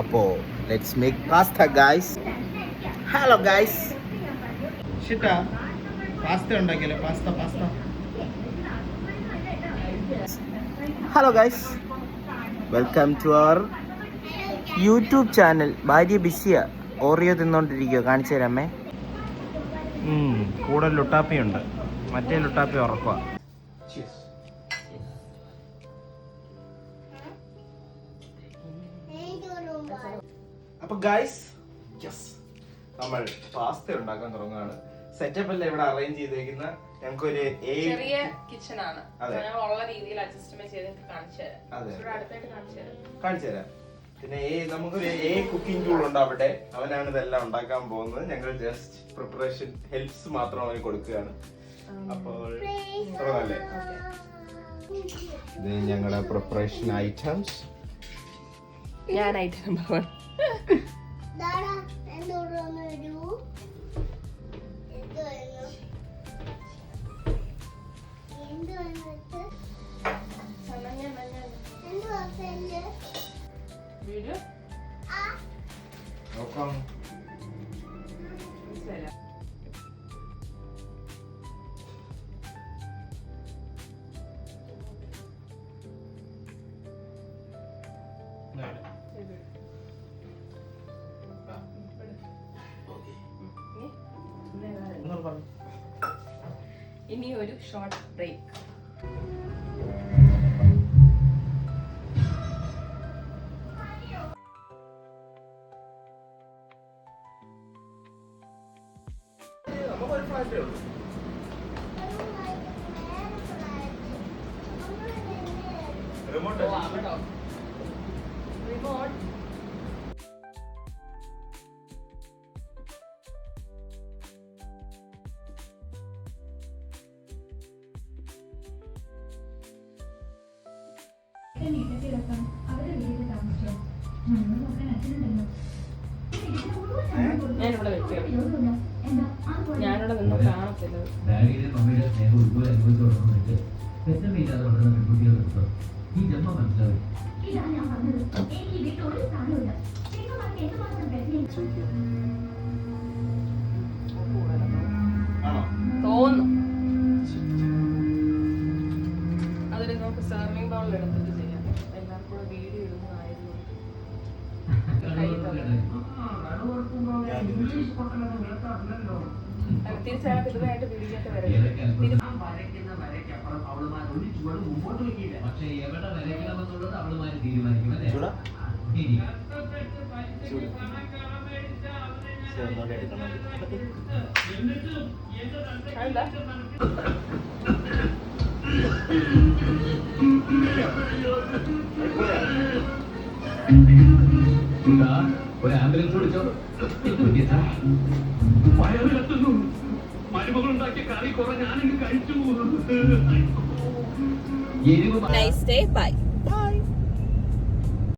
അപ്പോൾ let's make pasta guys. Hello guys, ഷിട്ടാ pasta ഉണ്ടാക്കിയല്ലോ. Pasta. Hello guys, welcome to our YouTube channel. ഭാര്യ ബിസിയാ, ഓറിയോ തിന്നോണ്ടിരിക്കുക. കാണിച്ചു തരാമേ. കൂടെ ലുട്ടാപ്പിയുണ്ട്, മറ്റേ ലുട്ടാപ്പി ഉറക്കുക. അപ്പൊ ഗൈസ്, നമ്മൾ പാസ്ത ഉണ്ടാക്കാൻ തുടങ്ങുകയാണ്. സെറ്റപ്പ് എല്ലാം ഇവിടെ അറേഞ്ച് ചെയ്തേക്കുന്ന ഞങ്ങൾക്കൊരു ചെറിയ കിച്ചൺ ആണ്. ഉള്ള രീതിയിൽ അഡ്ജസ്റ്റ്മെന്റ് ചെയ്ത് കാണിച്ചു തരാം. പിന്നെ നമുക്കൊരു കുക്കിംഗ് ടൂൾ ഉണ്ട് അവിടെ. അവനാണ് ഇതെല്ലാം ഉണ്ടാക്കാൻ പോകുന്നത്. ഞങ്ങൾ ജസ്റ്റ് പ്രിപ്പറേഷൻ ഹെൽപ്സ് മാത്രം അവന് കൊടുക്കുകയാണ്. അപ്പോൾ തുടങ്ങല്ലേ. ഇത് ഞങ്ങളുടെ പ്രിപ്പറേഷൻ ഐറ്റംസ്. ഞാൻ ഐറ്റം നമ്പർ 1 നോക്കാം. ഇനി ഒരു ഷോർട്ട് ബ്രേക്ക്. റിമോട്ട് ഞാനിവിടെ വെക്കാം. ഞാനിവിടെ നിന്ന് കാണത്തില്ല. തോന്നുന്നു അതിൽ നമുക്ക് സെർവിങ് ബൗളിൽ എടുത്തിട്ട് ചെയ്യാം. എല്ലാവർക്കും കൂടെ വീഡിയോ ഇടുന്നതായിരുന്നു. തിരിച്ചയാൾക്ക് ഇതുമായിട്ട് വീഡിയോട്ട് വരും. ഒരു ആംബുലൻസ് വിളിച്ചോ. വയറിലെത്തുന്നു. മരുമകളുണ്ടാക്കിയ കറി കുറെ ഞാനിങ്ങ് കഴിച്ചു. Nice day, bye.